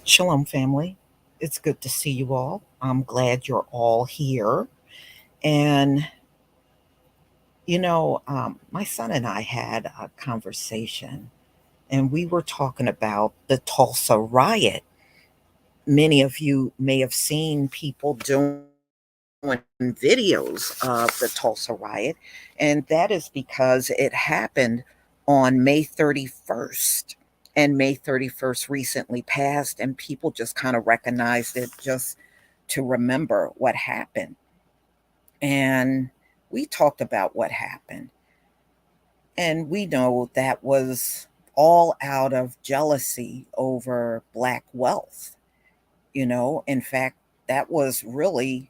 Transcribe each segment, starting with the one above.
Shalom, family. It's good to see you all. I'm glad you're all here. And, my son and I had a conversation, and we were talking about the Tulsa riot. Many of you may have seen people doing videos of the Tulsa riot, and that is because it happened on May 31st. And May 31st recently passed, and people just kind of recognized it just to remember what happened. And we talked about what happened. And we know that was all out of jealousy over Black wealth. In fact, that was really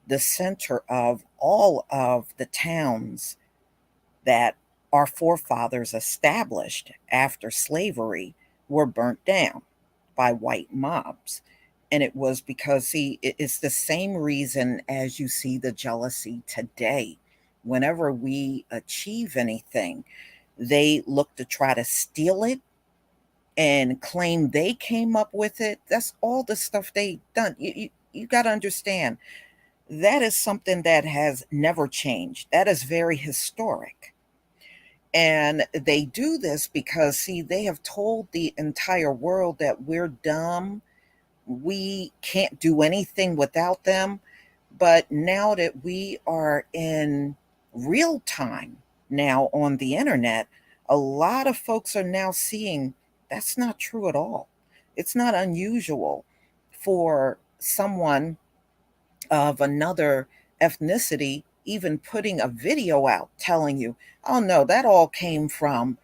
the center of all of the towns that our forefathers established after slavery were burnt down by white mobs. And it was because, see, it's the same reason as you see the jealousy today. Whenever we achieve anything, they look to try to steal it and claim they came up with it. That's all the stuff they done. You got to understand that is something that has never changed. That is very historic. And they do this because, see, they have told the entire world that we're dumb. We can't do anything without them. But now that we are in real time now on the internet, a lot of folks are now seeing that's not true at all. It's not unusual for someone of another ethnicity even putting a video out telling you, oh no, that all came from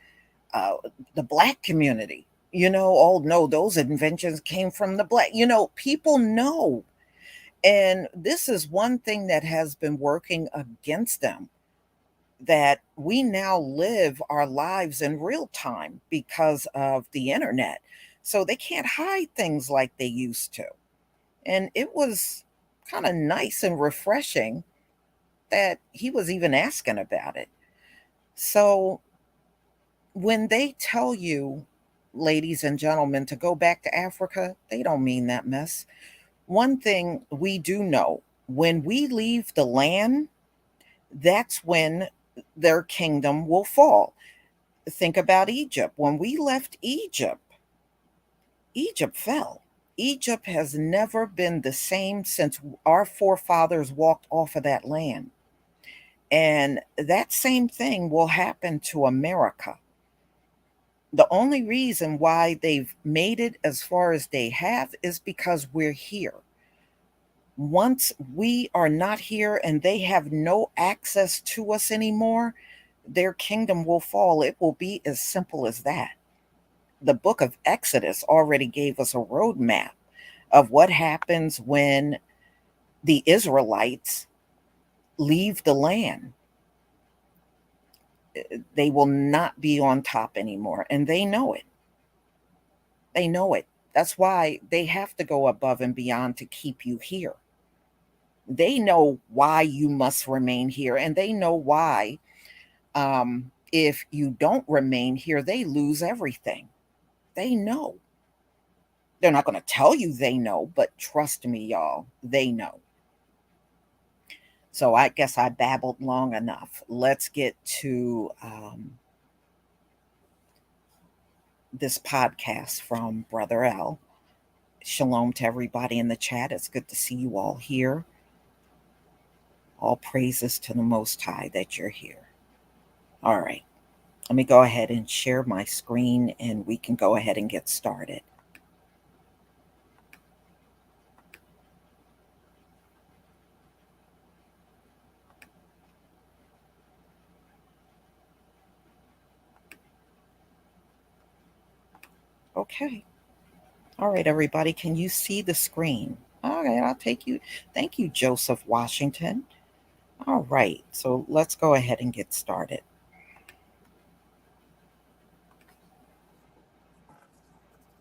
uh, the Black community. Oh no, those inventions came from the Black. People know. And this is one thing that has been working against them, that we now live our lives in real time because of the internet. So they can't hide things like they used to. And it was kind of nice and refreshing that he was even asking about it. So when they tell you, ladies and gentlemen, to go back to Africa, they don't mean that mess. One thing we do know, when we leave the land, that's when their kingdom will fall. Think about Egypt. When we left Egypt, Egypt fell. Egypt has never been the same since our forefathers walked off of that land. And that same thing will happen to America. The only reason why they've made it as far as they have is because we're here. Once we are not here and they have no access to us anymore, their kingdom will fall. It will be as simple as that. The book of Exodus already gave us a roadmap of what happens when the Israelites leave the land. They will not be on top anymore, and they know it. They know it. That's why they have to go above and beyond to keep you here. They know why you must remain here, and they know why, if you don't remain here, they lose everything. They know. They're not going to tell you they know, but trust me, y'all, they know. So I guess I babbled long enough. Let's get to this podcast from Brother L. Shalom to everybody in the chat. It's good to see you all here. All praises to the Most High that you're here. All right. Let me go ahead and share my screen and we can go ahead and get started. Okay. All right, everybody. Can you see the screen? All right, I'll take you. Thank you, Joseph Washington. All right. So let's go ahead and get started.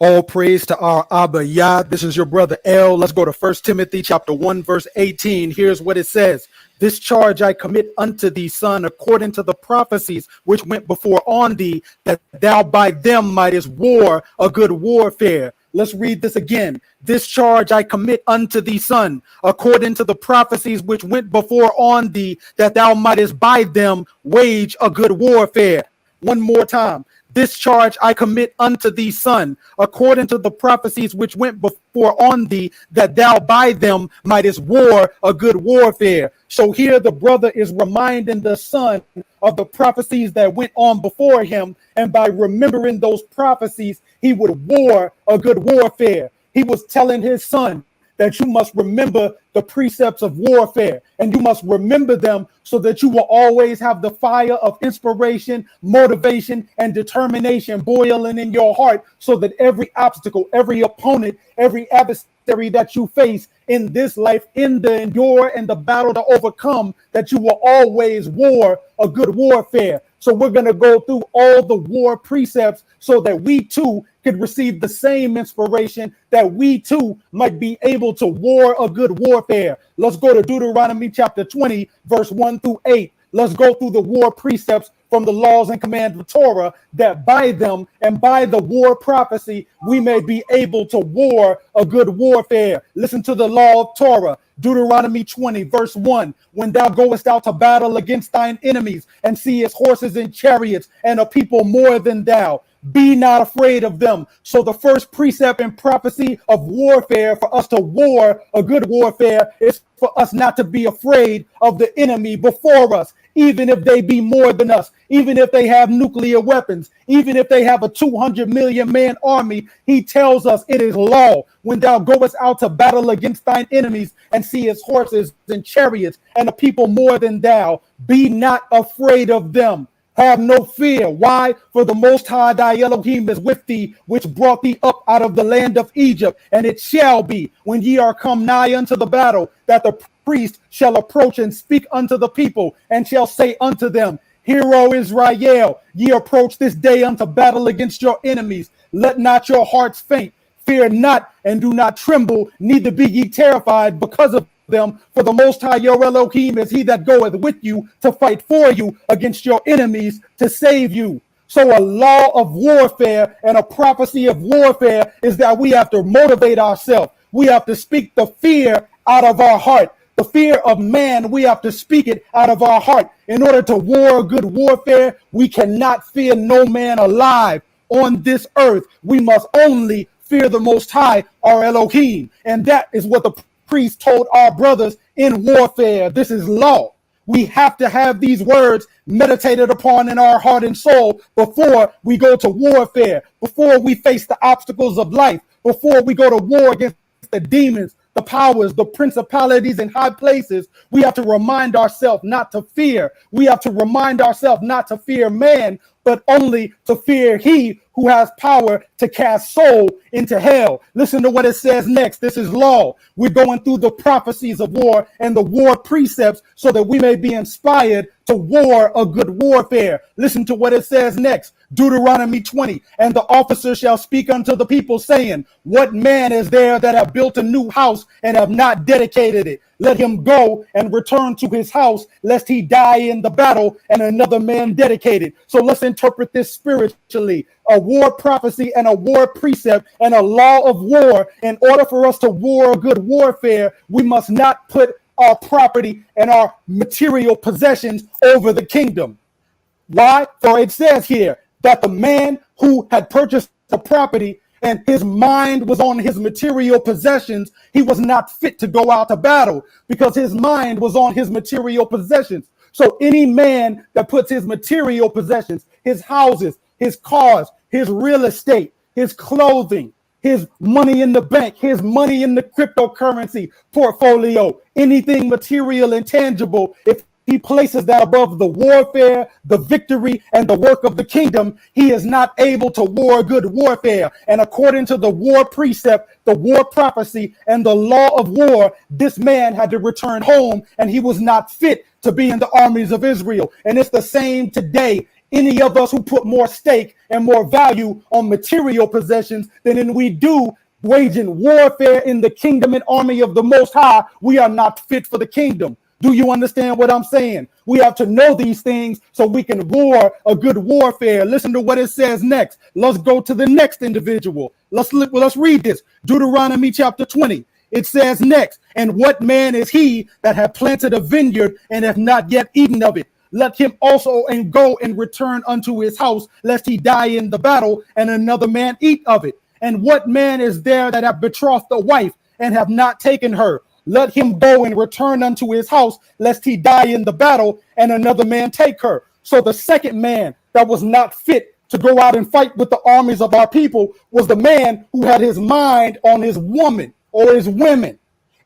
All praise to our Abba Yah. This is your brother L. Let's go to 1 Timothy chapter 1, verse 18. Here's what it says. This charge I commit unto thee, son, according to the prophecies which went before on thee, that thou by them mightest war a good warfare, Let's read this again. This charge I commit unto thee, son, according to the prophecies which went before on thee, that thou mightest by them wage a good warfare. One more time. This charge I commit unto thee, son, according to the prophecies which went before on thee, that thou by them mightest war a good warfare. So here the brother is reminding the son of the prophecies that went on before him. And by remembering those prophecies, he would war a good warfare. He was telling his son that you must remember the precepts of warfare, and you must remember them so that you will always have the fire of inspiration, motivation, and determination boiling in your heart, so that every obstacle, every opponent, every adversary that you face in this life, in the endure and the battle to overcome, that you will always war a good warfare. So we're going to go through all the war precepts so that we too could receive the same inspiration, that we too might be able to war a good warfare. Let's go to Deuteronomy chapter 20, verse 1 through 8. Let's go through the war precepts from the laws and commands of Torah, that by them and by the war prophecy, we may be able to war a good warfare. Listen to the law of Torah. Deuteronomy 20, verse 1. When thou goest out to battle against thine enemies, and seest horses and chariots, and a people more than thou, be not afraid of them. So the first precept and prophecy of warfare, for us to war a good warfare, is for us not to be afraid of the enemy before us, even if they be more than us, even if they have nuclear weapons, even if they have a 200 million man army. He tells us it is law. When thou goest out to battle against thine enemies, and seest horses and chariots, and a people more than thou, be not afraid of them. Have no fear. Why? For the Most High thy Elohim is with thee, which brought thee up out of the land of Egypt. And it shall be, when ye are come nigh unto the battle, that the priest shall approach and speak unto the people, and shall say unto them, Hear, O Israel, ye approach this day unto battle against your enemies. Let not your hearts faint. Fear not, and do not tremble, neither be ye terrified because of them, for the Most High your Elohim is he that goeth with you to fight for you against your enemies to save you. So a law of warfare and a prophecy of warfare is that we have to motivate ourselves. We have to speak the fear out of our heart. The fear of man, we have to speak it out of our heart. In order to war a good warfare, we cannot fear no man alive on this earth. We must only fear the Most High, our Elohim. And that is what the priest told our brothers in warfare. This is law. We have to have these words meditated upon in our heart and soul before we go to warfare, before we face the obstacles of life, before we go to war against the demons, the powers, the principalities in high places. We have to remind ourselves not to fear. We have to remind ourselves not to fear man, but only to fear he who has power to cast soul into hell. Listen to what it says next. This is law. We're going through the prophecies of war and the war precepts so that we may be inspired to war a good warfare. Listen to what it says next. Deuteronomy 20, and the officer shall speak unto the people, saying, What man is there that have built a new house and have not dedicated it? Let him go and return to his house, lest he die in the battle and another man dedicate it. So let's interpret this spiritually. A war prophecy and a war precept and a law of war. In order for us to war a good warfare, we must not put our property and our material possessions over the kingdom. Why? For it says here that the man who had purchased the property and his mind was on his material possessions, he was not fit to go out to battle because his mind was on his material possessions. So any man that puts his material possessions, his houses, his cars, his real estate, his clothing, his money in the bank, his money in the cryptocurrency portfolio, anything material and tangible, if he places that above the warfare, the victory, and the work of the kingdom, he is not able to war good warfare. And according to the war precept, the war prophecy, and the law of war, this man had to return home, and he was not fit to be in the armies of Israel. And it's the same today. Any of us who put more stake and more value on material possessions than we do waging warfare in the kingdom and army of the Most High, we are not fit for the kingdom. Do you understand what I'm saying? We have to know these things so we can war a good warfare. Listen to what it says next. Let's go to the next individual. Let's read this. Deuteronomy chapter 20. It says next, and what man is he that hath planted a vineyard and hath not yet eaten of it? Let him also and go and return unto his house, lest he die in the battle, and another man eat of it. And what man is there that hath betrothed a wife and have not taken her? Let him go and return unto his house, lest he die in the battle, and another man take her. So the second man that was not fit to go out and fight with the armies of our people was the man who had his mind on his woman or his women.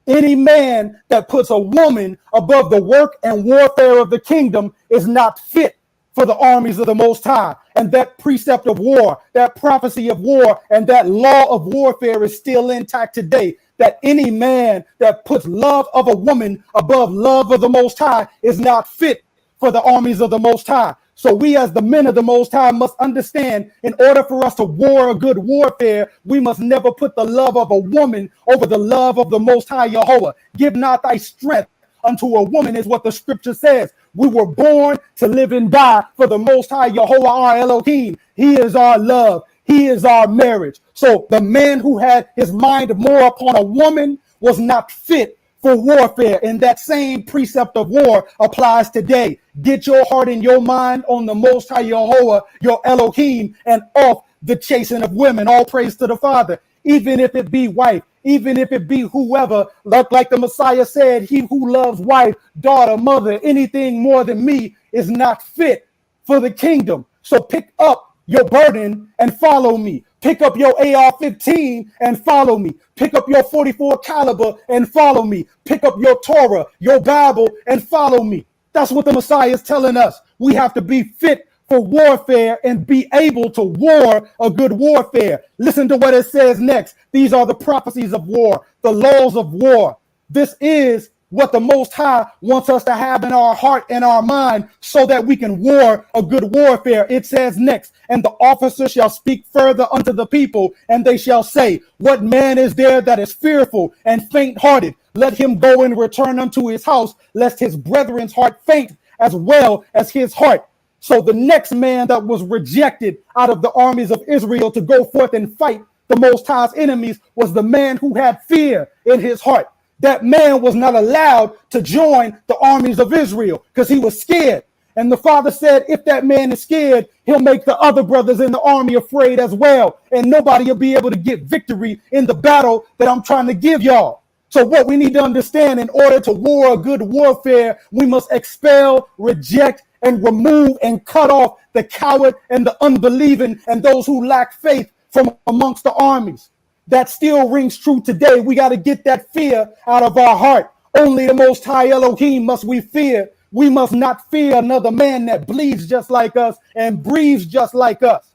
Any man that puts a woman above the work and warfare of the kingdom is not fit for the armies of the Most High. And that precept of war, that prophecy of war, and that law of warfare is still intact today. That any man that puts love of a woman above love of the Most High is not fit for the armies of the Most High. So we as the men of the Most High must understand, in order for us to war a good warfare, we must never put the love of a woman over the love of the Most High Jehovah. Give not thy strength unto a woman is what the scripture says. We were born to live and die for the Most High Jehovah our Elohim. He is our love. He is our marriage. So the man who had his mind more upon a woman was not fit for warfare. And that same precept of war applies today. Get your heart and your mind on the Most High Jehovah, your Elohim, and off the chasing of women. All praise to the Father. Even if it be wife, even if it be whoever, like the Messiah said, he who loves wife, daughter, mother, anything more than me is not fit for the kingdom. So pick up your burden and follow me. Pick up your AR-15 and follow me. Pick up your 44 caliber and follow me. Pick up your Torah, your Bible, and follow me. That's what the Messiah is telling us. We have to be fit for warfare and be able to war a good warfare. Listen to what it says next. These are the prophecies of war, the laws of war. This is what the Most High wants us to have in our heart and our mind so that we can war a good warfare. It says next, and the officer shall speak further unto the people, and they shall say, what man is there that is fearful and faint-hearted? Let him go and return unto his house, lest his brethren's heart faint as well as his heart. So the next man that was rejected out of the armies of Israel to go forth and fight the Most High's enemies was the man who had fear in his heart. That man was not allowed to join the armies of Israel because he was scared. And the Father said, if that man is scared, he'll make the other brothers in the army afraid as well. And nobody will be able to get victory in the battle that I'm trying to give y'all. So what we need to understand, in order to war a good warfare, we must expel, reject, and remove and cut off the coward and the unbelieving and those who lack faith from amongst the armies. That still rings true today. We got to get that fear out of our heart. Only the Most High Elohim must we fear. We must not fear another man that bleeds just like us and breathes just like us.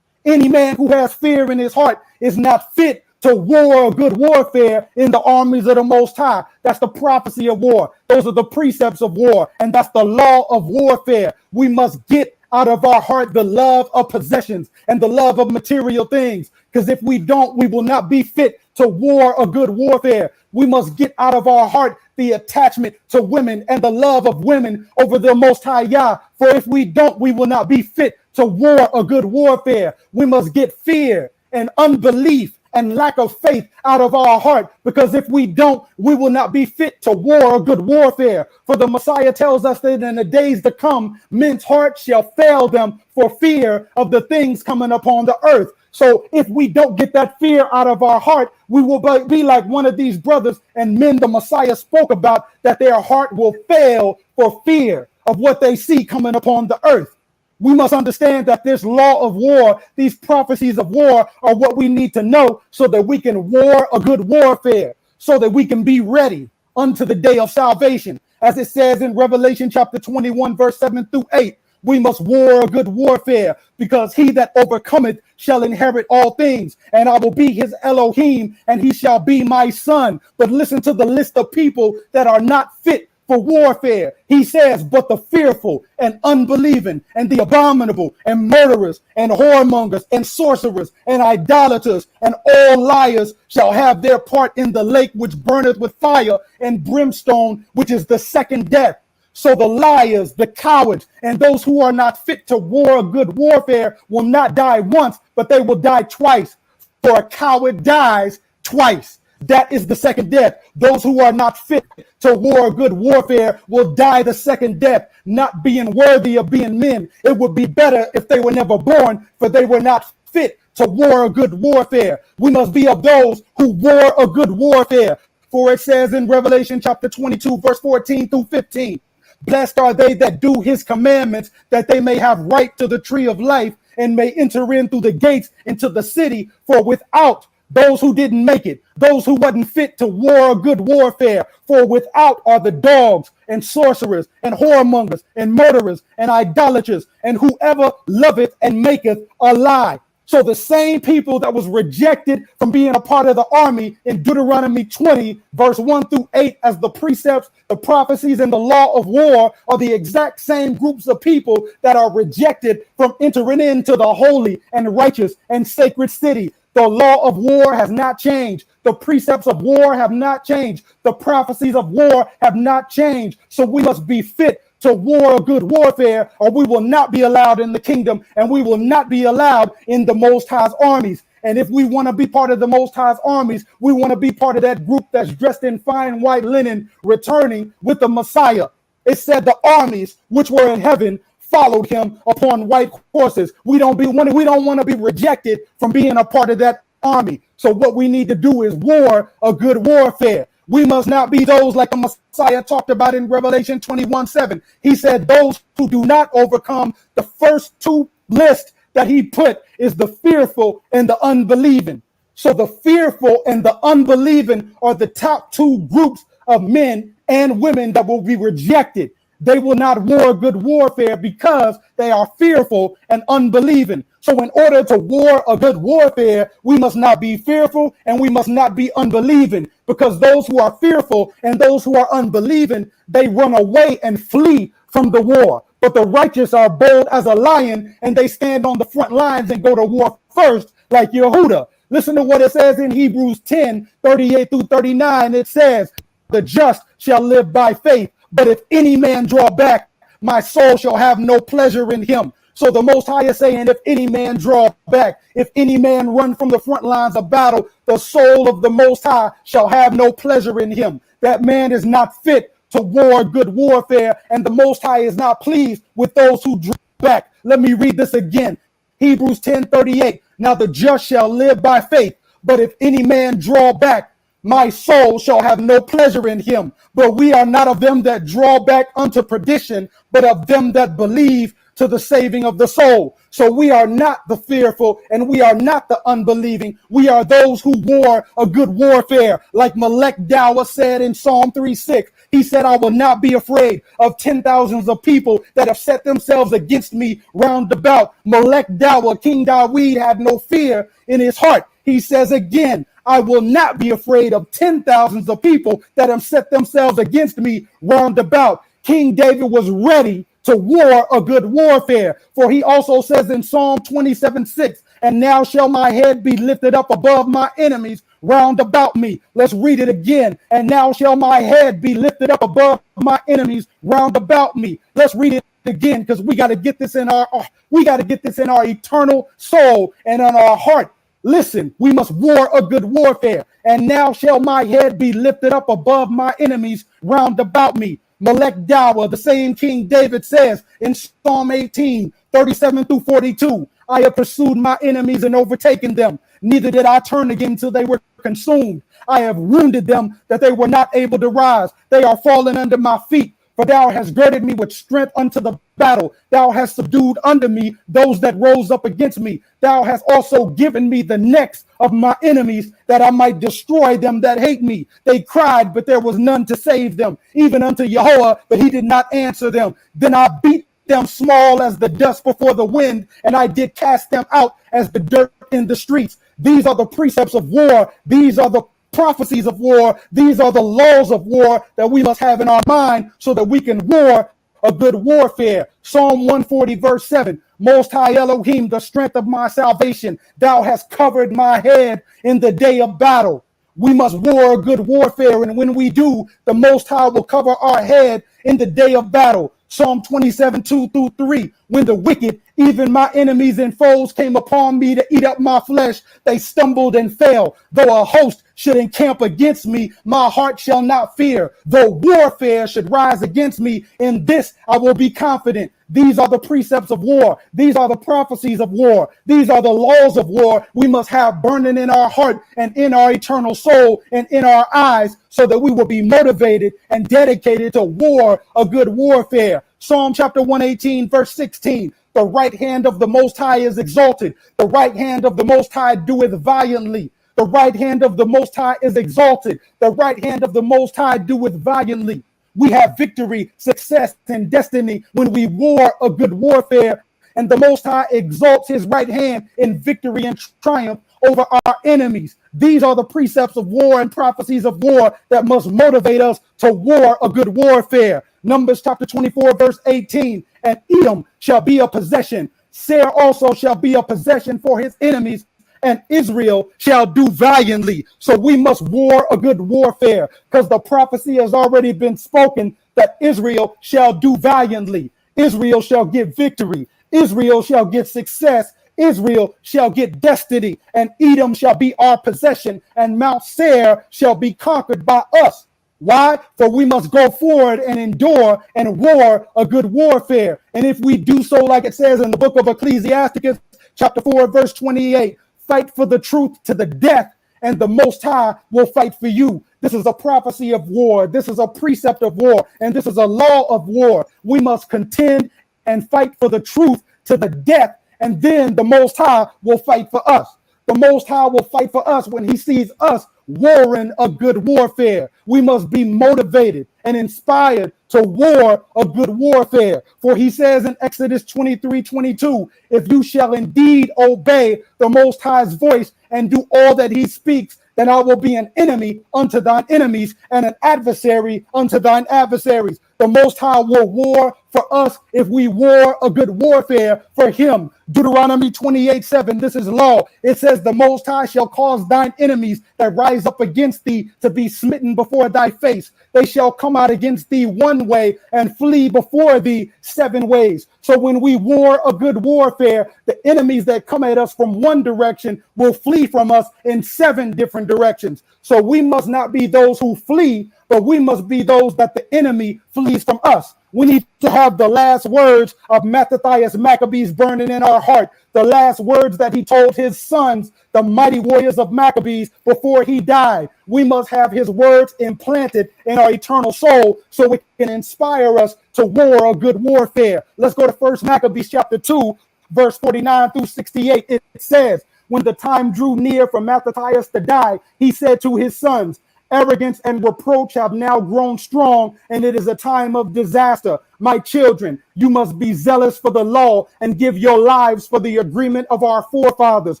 Any man who has fear in his heart is not fit to war a good warfare in the armies of the Most High. That's the prophecy of war. Those are the precepts of war. And that's the law of warfare. We must get out of our heart the love of possessions and the love of material things. Because if we don't, we will not be fit to war a good warfare. We must get out of our heart the attachment to women and the love of women over the Most High Yah. For if we don't, we will not be fit to war a good warfare. We must get fear and unbelief and lack of faith out of our heart, because if we don't, we will not be fit to war a good warfare. For the Messiah tells us that in the days to come, men's hearts shall fail them for fear of the things coming upon the earth. So if we don't get that fear out of our heart, we will be like one of these brothers and men the Messiah spoke about, that their heart will fail for fear of what they see coming upon the earth. We must understand that this law of war, these prophecies of war, are what we need to know so that we can war a good warfare, so that we can be ready unto the day of salvation. As it says in Revelation chapter 21, verse 7 through 8, we must war a good warfare, because he that overcometh shall inherit all things, and I will be his Elohim, and he shall be my son. But listen to the list of people that are not fit for warfare. He says, but the fearful and unbelieving and the abominable and murderers and whoremongers and sorcerers and idolaters and all liars shall have their part in the lake which burneth with fire and brimstone, which is the second death. So the liars, the cowards, and those who are not fit to war a good warfare will not die once, but they will die twice. For a coward dies twice. That is the second death. Those who are not fit to war a good warfare will die the second death, not being worthy of being men. It would be better if they were never born, for they were not fit to war a good warfare. We must be of those who war a good warfare. For it says in Revelation chapter 22, verse 14 through 15, blessed are they that do his commandments, that they may have right to the tree of life and may enter in through the gates into the city. For without, those who didn't make it, those who wasn't fit to war a good warfare, for without are the dogs and sorcerers and whoremongers and murderers and idolaters and whoever loveth and maketh a lie. So the same people that was rejected from being a part of the army in Deuteronomy 20, verse 1 through 8, as the precepts, the prophecies, and the law of war are the exact same groups of people that are rejected from entering into the holy and righteous and sacred city. The law of war has not changed. The precepts of war have not changed. The prophecies of war have not changed. So we must be fit to war a good warfare, or we will not be allowed in the kingdom, and we will not be allowed in the Most High's armies. And if we want to be part of the Most High's armies, we want to be part of that group that's dressed in fine white linen, returning with the Messiah. It said the armies which were in heaven followed him upon white horses. We don't want to be rejected from being a part of that army. So what we need to do is war a good warfare. We must not be those like the Messiah talked about in Revelation 21:7. He said those who do not overcome, the first two list that he put is the fearful and the unbelieving. So the fearful and the unbelieving are the top two groups of men and women that will be rejected. They will not war good warfare because they are fearful and unbelieving. So in order to war a good warfare, we must not be fearful and we must not be unbelieving, because those who are fearful and those who are unbelieving, they run away and flee from the war. But the righteous are bold as a lion and they stand on the front lines and go to war first, like Yehuda. Listen to what it says in Hebrews 10:38 through 39. It says, the just shall live by faith. But if any man draw back, my soul shall have no pleasure in him. So the Most High is saying, if any man draw back, if any man run from the front lines of battle, the soul of the Most High shall have no pleasure in him. That man is not fit to war good warfare, and the Most High is not pleased with those who draw back. Let me read this again. Hebrews 10:38. Now the just shall live by faith, but if any man draw back, my soul shall have no pleasure in him. But we are not of them that draw back unto perdition, but of them that believe to the saving of the soul. So we are not the fearful and we are not the unbelieving. We are those who war a good warfare. Like Melech Dawa said in Psalm 3:6, he said, I will not be afraid of 10,000s of people that have set themselves against me round about. Melech Dawa, King Dawid, had no fear in his heart. He says again, I will not be afraid of 10,000s of people that have set themselves against me round about. King David was ready to war a good warfare. For he also says in Psalm 27:6, and now shall my head be lifted up above my enemies round about me. Let's read it again. And now shall my head be lifted up above my enemies round about me. Let's read it again, because we got to get this in our eternal soul and in our heart. Listen, we must war a good warfare. And now shall my head be lifted up above my enemies round about me. Melech Dawa, the same King David, says in Psalm 18:37 through 42, I have pursued my enemies and overtaken them. Neither did I turn again till they were consumed. I have wounded them that they were not able to rise. They are fallen under my feet. For thou hast girded me with strength unto the battle. Thou hast subdued under me those that rose up against me. Thou hast also given me the necks of my enemies, that I might destroy them that hate me. They cried, but there was none to save them, even unto Jehovah, but he did not answer them. Then I beat them small as the dust before the wind, and I did cast them out as the dirt in the streets. These are the precepts of war. These are the prophecies of war. These are the laws of war that we must have in our mind so that we can war a good warfare. Psalm 140 verse 7. Most High Elohim, the strength of my salvation, thou hast covered my head in the day of battle. We must war a good warfare, and when we do, the Most High will cover our head in the day of battle. Psalm 27, 2-3. When the wicked, even my enemies and foes, came upon me to eat up my flesh, they stumbled and fell. Though a host should encamp against me, my heart shall not fear. Though warfare should rise against me, in this I will be confident. These are the precepts of war. These are the prophecies of war. These are the laws of war we must have burning in our heart and in our eternal soul and in our eyes, so that we will be motivated and dedicated to war a good warfare. Psalm chapter 118 verse 16. The right hand of the Most High is exalted. The right hand of the Most High doeth valiantly. The right hand of the Most High is exalted. The right hand of the Most High doeth valiantly. We have victory, success, and destiny when we war a good warfare, and the Most High exalts his right hand in victory and triumph over our enemies. These are the precepts of war and prophecies of war that must motivate us to war a good warfare. Numbers chapter 24 verse 18. And Edom shall be a possession. Seir also shall be a possession for his enemies, and Israel shall do valiantly. So we must war a good warfare, because the prophecy has already been spoken that Israel shall do valiantly. Israel shall get victory. Israel shall get success. Israel shall get destiny, and Edom shall be our possession, and Mount Seir shall be conquered by us. Why? For we must go forward and endure and war a good warfare. And if we do so, like it says in the book of Ecclesiasticus, chapter 4, verse 28, fight for the truth to the death, and the Most High will fight for you. This is a prophecy of war. This is a precept of war, and this is a law of war. We must contend and fight for the truth to the death, and then the Most High will fight for us. The Most High will fight for us when he sees us warring a good warfare. We must be motivated and inspired to war a good warfare. For he says in Exodus 23:22, if you shall indeed obey the Most High's voice and do all that he speaks, then I will be an enemy unto thine enemies and an adversary unto thine adversaries. The Most High will war for us if we war a good warfare for him. Deuteronomy 28:7, this is law. It says, the Most High shall cause thine enemies that rise up against thee to be smitten before thy face. They shall come out against thee one way and flee before thee 7 ways. So when we war a good warfare, the enemies that come at us from one direction will flee from us in 7 different directions. So we must not be those who flee, but we must be those that the enemy flees from us. We need to have the last words of Mattathias Maccabees burning in our heart, the last words that he told his sons, the mighty warriors of Maccabees, before he died. We must have his words implanted in our eternal soul so it can inspire us to war a good warfare. Let's go to 1 Maccabees chapter 2, verse 49-68. It says, when the time drew near for Mattathias to die, he said to his sons, arrogance and reproach have now grown strong, and it is a time of disaster. My children, you must be zealous for the law and give your lives for the agreement of our forefathers.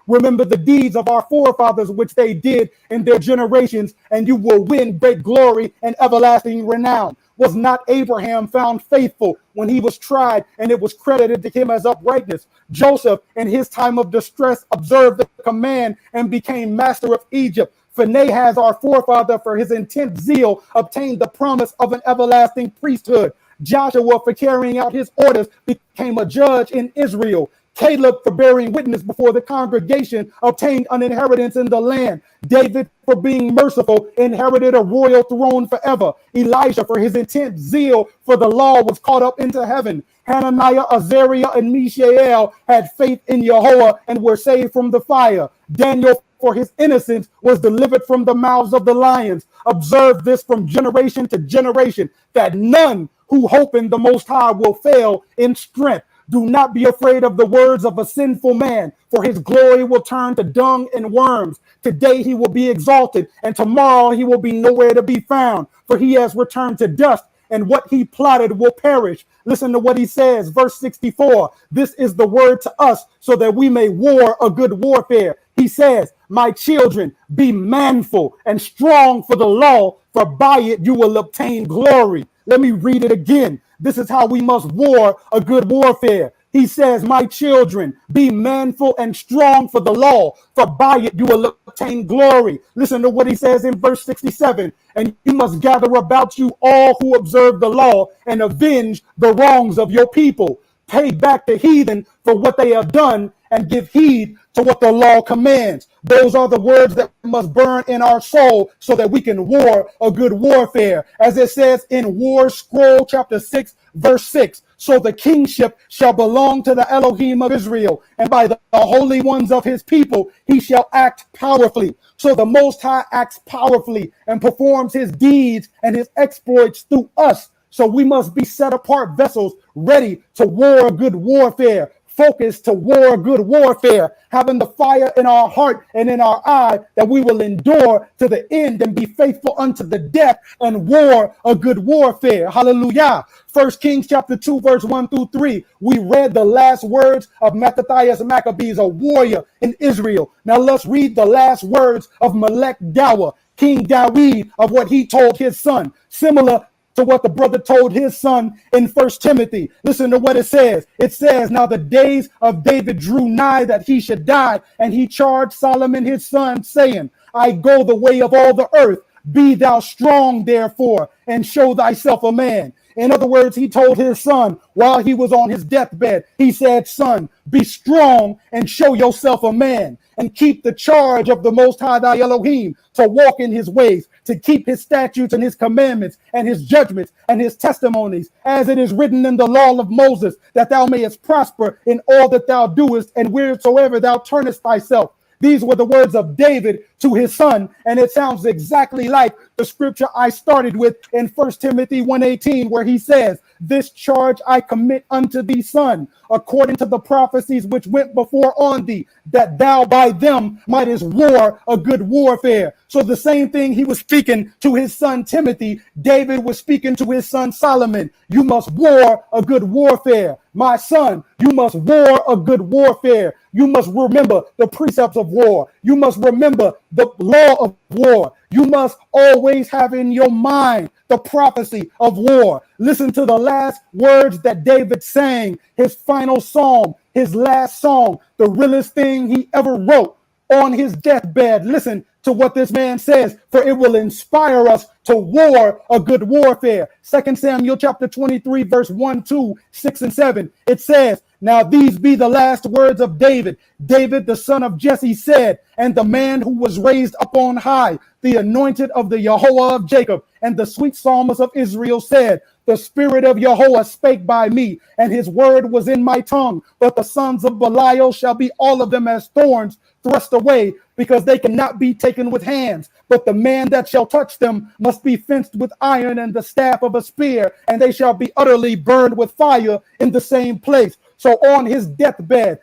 Remember the deeds of our forefathers, which they did in their generations, and you will win great glory and everlasting renown. Was not Abraham found faithful when he was tried, and it was credited to him as uprightness? Joseph, in his time of distress, observed the command and became master of Egypt. Phinehas, our forefather, for his intense zeal, obtained the promise of an everlasting priesthood. Joshua, for carrying out his orders, became a judge in Israel. Caleb, for bearing witness before the congregation, obtained an inheritance in the land. David, for being merciful, inherited a royal throne forever. Elijah, for his intense zeal for the law, was caught up into heaven. Hananiah, Azariah, and Mishael had faith in Yahweh and were saved from the fire. Daniel, for his innocence, was delivered from the mouths of the lions. Observe this from generation to generation, that none who hope in the Most High will fail in strength. Do not be afraid of the words of a sinful man, for his glory will turn to dung and worms. Today he will be exalted, and tomorrow he will be nowhere to be found, for he has returned to dust, and what he plotted will perish. Listen to what he says, verse 64. This is the word to us, so that we may war a good warfare. He says, my children, be manful and strong for the law, for by it you will obtain glory. Let me read it again. This is how we must war a good warfare. He says, my children, be manful and strong for the law, for by it you will obtain glory. Listen to what he says in verse 67. And you must gather about you all who observe the law and avenge the wrongs of your people. Pay back the heathen for what they have done and give heed to what the law commands. Those are the words that must burn in our soul so that we can war a good warfare. As it says in War Scroll chapter 6, verse 6. So the kingship shall belong to the Elohim of Israel, and by the holy ones of his people he shall act powerfully. So the Most High acts powerfully and performs his deeds and his exploits through us. So we must be set apart vessels ready to war a good warfare, focused to war a good warfare, having the fire in our heart and in our eye that we will endure to the end and be faithful unto the death and war a good warfare. Hallelujah. 1 Kings chapter 2, verse 1 through 3. We read the last words of Mattathias Maccabees, a warrior in Israel. Now let's read the last words of Melech Dawa, King Dawid, of what he told his son. Similar to what the brother told his son in 1 Timothy. Listen to what it says. It says, now the days of David drew nigh that he should die, and he charged Solomon his son, saying, I go the way of all the earth. Be thou strong, therefore, and show thyself a man. In other words, he told his son while he was on his deathbed, he said, son, be strong and show yourself a man, and keep the charge of the Most High thy Elohim, to walk in his ways, to keep his statutes and his commandments and his judgments and his testimonies, as it is written in the law of Moses, that thou mayest prosper in all that thou doest, and wheresoever thou turnest thyself. These were the words of David to his son, and it sounds exactly like the scripture I started with in 1 Timothy 1:18, where he says, this charge I commit unto thee, son, according to the prophecies which went before on thee, that thou by them mightest war a good warfare. So the same thing he was speaking to his son Timothy, David was speaking to his son Solomon. You must war a good warfare. My son, you must war a good warfare. You must remember the precepts of war. You must remember the law of war. You must always have in your mind the prophecy of war. Listen to the last words that David sang, his final psalm, his last song, the realest thing he ever wrote on his deathbed. Listen to what this man says, for it will inspire us to war a good warfare. 2 Samuel chapter 23, verse 1, 2, 6, and 7. It says, now these be the last words of David. David, the son of Jesse, said, and the man who was raised up on high, the anointed of the Yehovah of Jacob, and the sweet psalmist of Israel said, the spirit of Yehovah spake by me, and his word was in my tongue. But the sons of Belial shall be all of them as thorns thrust away, because they cannot be taken with hands. But the man that shall touch them must be fenced with iron and the staff of a spear, and they shall be utterly burned with fire in the same place. So on his deathbed,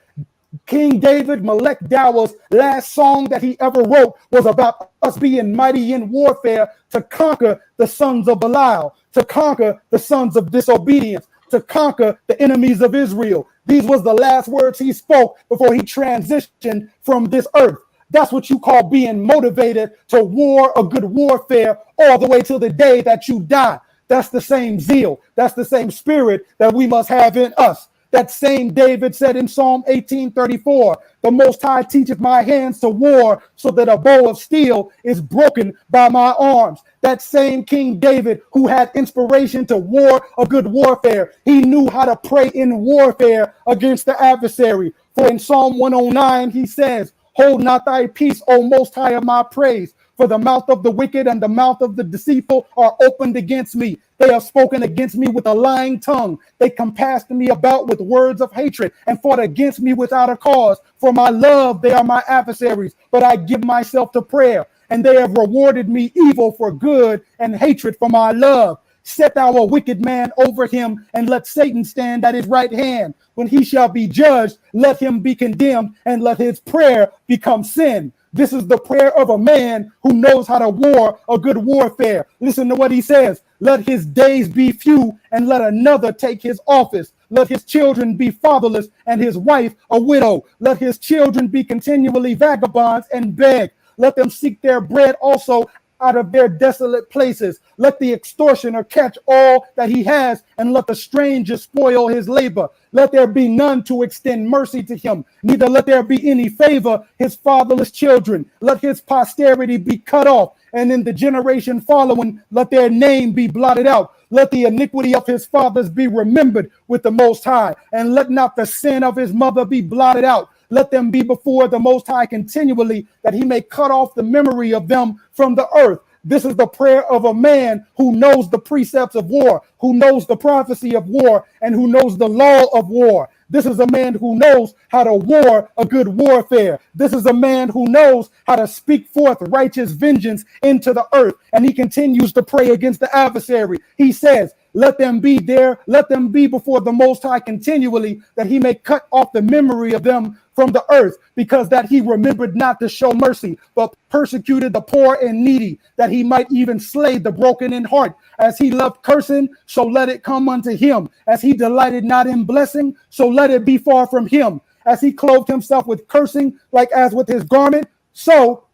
King David, Melech Dawa's last song that he ever wrote was about us being mighty in warfare to conquer the sons of Belial, to conquer the sons of disobedience, to conquer the enemies of Israel. These was the last words he spoke before he transitioned from this earth. That's what you call being motivated to war a good warfare all the way till the day that you die. That's the same zeal. That's the same spirit that we must have in us. That same David said in Psalm 18:34, the Most High teacheth my hands to war, so that a bow of steel is broken by my arms. That same King David who had inspiration to war a good warfare, he knew how to pray in warfare against the adversary. For in Psalm 109, he says, hold not thy peace, O Most High of my praise, for the mouth of the wicked and the mouth of the deceitful are opened against me. They have spoken against me with a lying tongue. They compassed me about with words of hatred and fought against me without a cause. For my love, they are my adversaries, but I give myself to prayer. And they have rewarded me evil for good and hatred for my love. Set thou a wicked man over him, and let Satan stand at his right hand. When he shall be judged, let him be condemned, and let his prayer become sin. This is the prayer of a man who knows how to war a good warfare. Listen to what he says. Let his days be few, and let another take his office. Let his children be fatherless and his wife a widow. Let his children be continually vagabonds and beg. Let them seek their bread also out of their desolate places. Let the extortioner catch all that he has, and let the stranger spoil his labor. Let there be none to extend mercy to him, neither let there be any favor his fatherless children. Let his posterity be cut off, and in the generation following, let their name be blotted out. Let the iniquity of his fathers be remembered with the Most High, and let not the sin of his mother be blotted out. Let them be before the Most High continually, that he may cut off the memory of them from the earth. This is the prayer of a man who knows the precepts of war, who knows the prophecy of war, and who knows the law of war. This is a man who knows how to war a good warfare. This is a man who knows how to speak forth righteous vengeance into the earth. And he continues to pray against the adversary. He says, let them be there, let them be before the Most High continually, that he may cut off the memory of them from the earth, because that he remembered not to show mercy, but persecuted the poor and needy, that he might even slay the broken in heart. As he loved cursing, so let it come unto him. As he delighted not in blessing, so let it be far from him. As he clothed himself with cursing, like as with his garment, so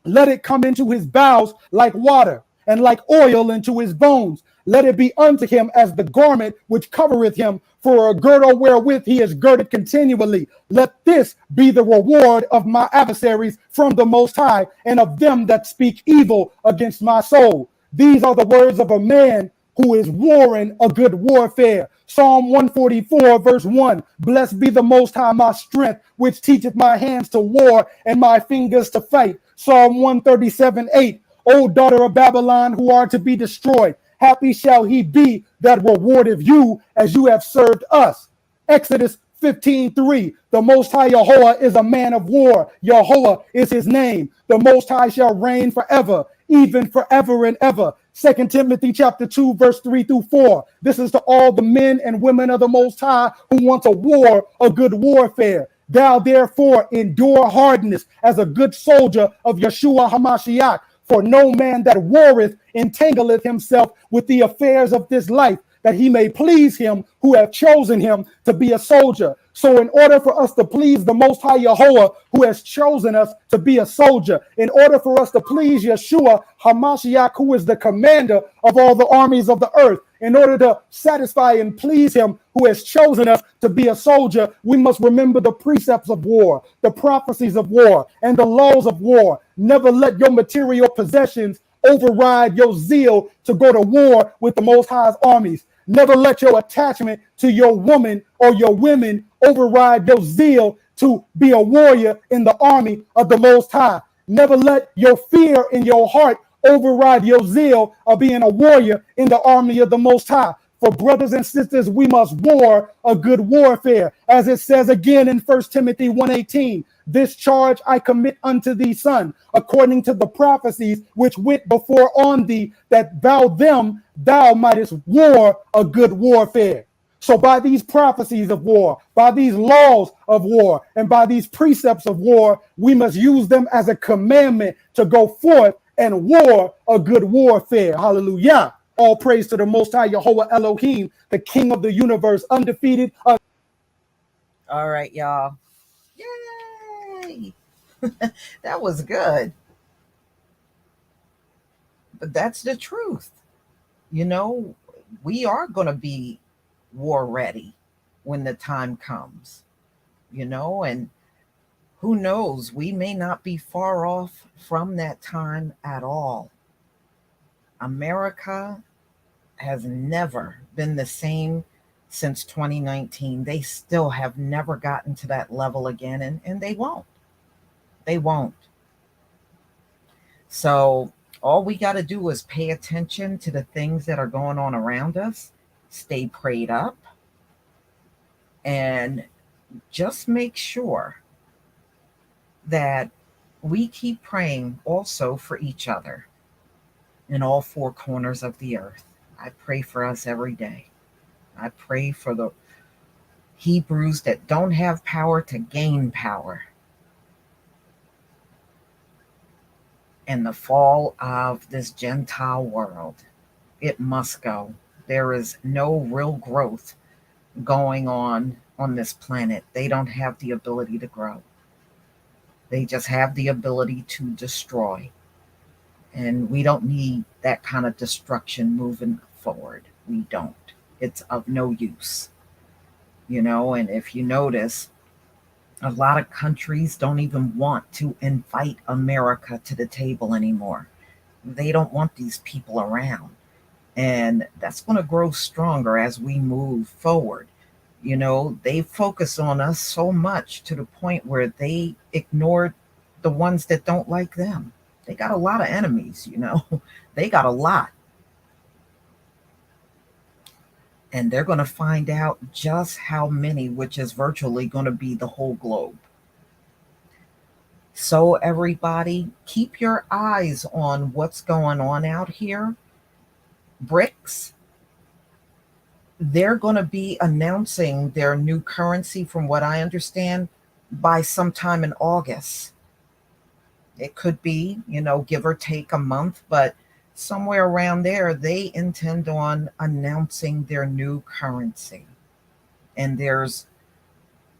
let it come into his bowels like water, and like oil into his bones. Let it be unto him as the garment which covereth him, for a girdle wherewith he is girded continually. Let this be the reward of my adversaries from the Most High, and of them that speak evil against my soul. These are the words of a man who is warring a good warfare. Psalm 144 verse 1. Blessed be the Most High, my strength, which teacheth my hands to war and my fingers to fight. Psalm 137 8. O daughter of Babylon, who are to be destroyed, happy shall he be that rewardeth you as you have served us. Exodus 15:3. The Most High Yahweh is a man of war. Yahweh is his name. The Most High shall reign forever, even forever and ever. 2 Timothy chapter 2, verse 3 through 4. This is to all the men and women of the Most High who want to war a good warfare. Thou therefore endure hardness as a good soldier of Yeshua HaMashiach. For no man that warreth entangleth himself with the affairs of this life, that he may please him who have chosen him to be a soldier. So in order for us to please the Most High Yahweh, who has chosen us to be a soldier, in order for us to please Yeshua HaMashiach, who is the commander of all the armies of the earth, in order to satisfy and please him who has chosen us to be a soldier, we must remember the precepts of war, the prophecies of war, and the laws of war. Never let your material possessions override your zeal to go to war with the Most High's armies. Never let your attachment to your woman or your women override your zeal to be a warrior in the army of the Most High. Never let your fear in your heart override your zeal of being a warrior in the army of the Most High. For brothers and sisters, we must war a good warfare. As it says again in 1 Timothy 1:18, this charge I commit unto thee, son, according to the prophecies which went before on thee, that thou mightest war a good warfare. So by these prophecies of war, by these laws of war, and by these precepts of war, we must use them as a commandment to go forth and war a good warfare. Hallelujah. All praise to the Most High Yahweh Elohim, the King of the universe, undefeated. All right, y'all. Yay! That was good. But that's the truth. You know, we are going to be war ready when the time comes, and who knows, we may not be far off from that time at all. America has never been the same since 2019. They still have never gotten to that level again, and they won't. They won't. So all we got to do is pay attention to the things that are going on around us, stay prayed up, and just make sure that we keep praying also for each other in all four corners of the earth. I pray for us every day. I pray for the Hebrews that don't have power to gain power, and the fall of this Gentile world. It must go. There is no real growth going on this planet. They don't have the ability to grow. They just have the ability to destroy. And we don't need that kind of destruction moving forward. We don't. It's of no use. And if you notice, a lot of countries don't even want to invite America to the table anymore. They don't want these people around. And that's going to grow stronger as we move forward. They focus on us so much to the point where they ignored the ones that don't like them. They got a lot of enemies. They got a lot. And they're going to find out just how many, which is virtually going to be the whole globe. So, everybody, keep your eyes on what's going on out here. BRICS, they're going to be announcing their new currency, from what I understand, by sometime in August. It could be, give or take a month, but somewhere around there, they intend on announcing their new currency. And there's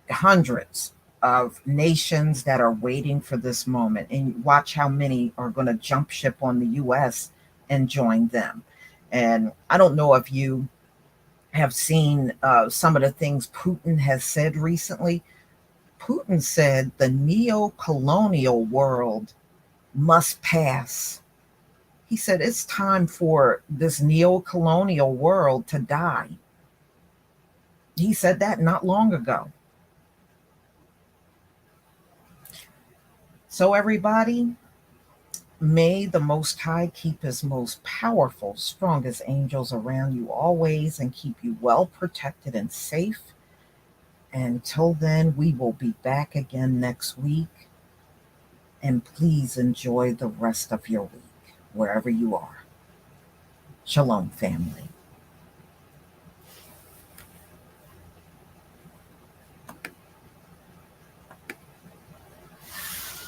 hundreds of nations that are waiting for this moment. And watch how many are going to jump ship on the US and join them. And I don't know if you have seen some of the things Putin has said recently. Putin said the neo-colonial world must pass. He said it's time for this neo-colonial world to die. He said that not long ago. So, everybody, may the Most High keep his most powerful, strongest angels around you always and keep you well protected and safe. Until then, we will be back again next week. And please enjoy the rest of your week, wherever you are. Shalom, family.